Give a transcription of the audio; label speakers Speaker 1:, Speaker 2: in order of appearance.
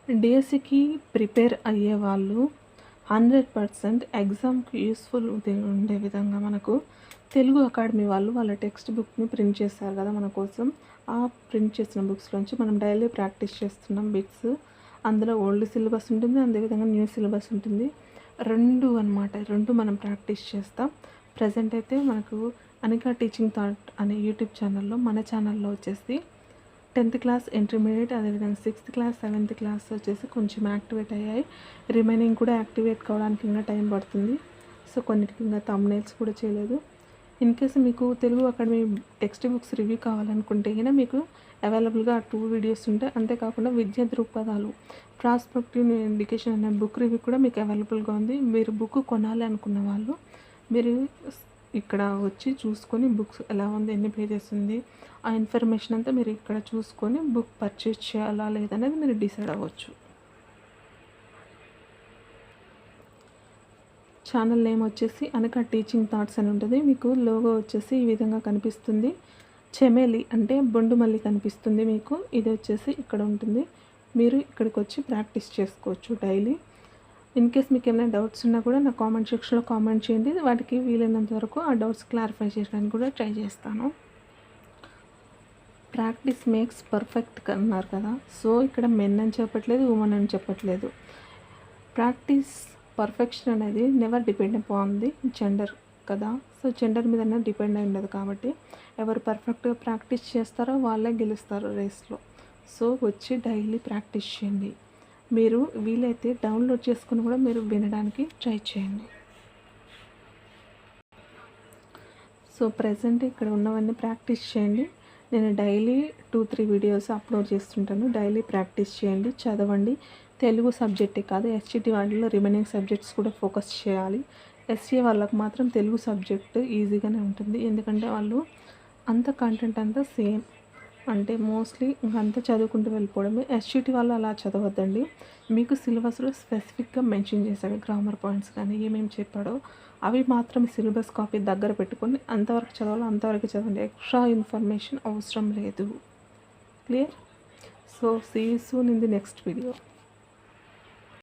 Speaker 1: డిఎస్సికి ప్రిపేర్ అయ్యేవాళ్ళు 100% ఎగ్జామ్‌కి యూస్‌ఫుల్ ఉండే విధంగా మనకు తెలుగు అకాడమీ వాళ్ళు వాళ్ళ టెక్స్ట్ బుక్‌ని ప్రింట్ చేశారు కదా మన కోసం. ఆ ప్రింట్ చేసిన బుక్స్‌లోంచి మనం డైలీ ప్రాక్టీస్ చేస్తున్నాం బిట్స్. అందులో ఓల్డ్ సిలబస్ ఉంటుంది. అదేవిధంగా న్యూ సిలబస్ ఉంటుంది. 2 అనమాట. 2 మనం ప్రాక్టీస్ చేస్తాం. ప్రెజెంట్ అయితే మనకు అనికా టీచింగ్ థాట్ అనే యూట్యూబ్ ఛానల్‌లో మన ఛానల్‌లో వచ్చేసి 10th క్లాస్, ఇంటర్మీడియట్, అదేవిధంగా 6th క్లాస్, 7th క్లాస్ వచ్చేసి కొంచెం యాక్టివేట్ అయ్యాయి. రిమైనింగ్ కూడా యాక్టివేట్ కావడానికి ఇంకా టైం పడుతుంది. సో కొన్నిటికి ఇంకా థంబ్‌నెయిల్స్ కూడా చేయలేదు. ఇన్ కేస్ మీకు Telugu academy text books review కావాలనుకుంటే గిన మీకు అవైలబుల్గా 2 వీడియోస్ ఉంటాయి. అంతేకాకుండా విద్యా దృక్పథాలు ప్రాస్పెక్టివ్ ఎడ్యుకేషన్ అనే బుక్ రివ్యూ కూడా మీకు అవైలబుల్గా ఉంది. మీరు బుక్ కొనాలి అనుకున్న వాళ్ళు మీరు ఇక్కడ వచ్చి చూసుకొని బుక్స్ ఎలా ఉంది, ఎన్ని పేజెస్ ఉంది, ఆ ఇన్ఫర్మేషన్ అంతా మీరు ఇక్కడ చూసుకొని బుక్ పర్చేస్ చేయాలా లేదనేది మీరు డిసైడ్ అవ్వచ్చు. ఛానల్ నేమ్ వచ్చేసి అనికా టీచింగ్ థాట్స్ అని ఉంటుంది. మీకు లోగో వచ్చేసి ఈ విధంగా కనిపిస్తుంది. చెమేలి అంటే బొండుమల్లి కనిపిస్తుంది మీకు. ఇది వచ్చేసి ఇక్కడ ఉంటుంది. మీరు ఇక్కడికి వచ్చి ప్రాక్టీస్ చేసుకోవచ్చు డైలీ. ఇన్ కేస్ మీకు ఏమైనా డౌట్స్ ఉన్నా కూడా నా కామెంట్ సెక్షన్లో కామెంట్ చేయండి. వాటికి వీలైనంత వరకు ఆ డౌట్స్ క్లారిఫై చేయడానికి కూడా ట్రై చేస్తాను. ప్రాక్టీస్ మేక్స్ పర్ఫెక్ట్ అన్నారు కదా. సో ఇక్కడ మెన్ అని చెప్పట్లేదు, ఉమెన్ అని చెప్పట్లేదు. ప్రాక్టీస్ పర్ఫెక్షన్ అనేది never depend upon the gender కదా. సో జెండర్ మీద డిపెండ్ అయి ఉండదు కాబట్టి ఎవరు పర్ఫెక్ట్గా ప్రాక్టీస్ చేస్తారో వాళ్ళే గెలుస్తారు రేస్లో. సో వచ్చి డైలీ ప్రాక్టీస్ చేయండి. మీరు వీలైతే డౌన్లోడ్ చేసుకుని కూడా మీరు వినడానికి ట్రై చేయండి. సో ప్రజెంట్ ఇక్కడ ఉన్నవన్నీ ప్రాక్టీస్ చేయండి. నేను డైలీ 2-3 వీడియోస్ అప్లోడ్ చేస్తుంటాను. డైలీ ప్రాక్టీస్ చేయండి, చదవండి. తెలుగు సబ్జెక్టే కాదు, ఎస్జిటి వాటిలో రిమైనింగ్ సబ్జెక్ట్స్ కూడా ఫోకస్ చేయాలి. ఎస్సీ వాళ్ళకు మాత్రం తెలుగు సబ్జెక్ట్ ఈజీగానే ఉంటుంది. ఎందుకంటే వాళ్ళు అంత కంటెంట్ అంతా సేమ్, అంటే మోస్ట్లీ ఇంకంతా చదువుకుంటూ వెళ్ళిపోవడమే. ఎస్జిటి వాళ్ళు అలా చదవద్దండి. మీకు సిలబస్లో స్పెసిఫిక్గా మెన్షన్ చేశాడు గ్రామర్ పాయింట్స్ కానీ ఏమేమి చెప్పాడో అవి మాత్రం సిలబస్ కాపీ దగ్గర పెట్టుకొని అంతవరకు చదవాలో అంతవరకు చదవండి. ఎక్స్ట్రా ఇన్ఫర్మేషన్ అవసరం లేదు. Clear? So see you soon in the next video.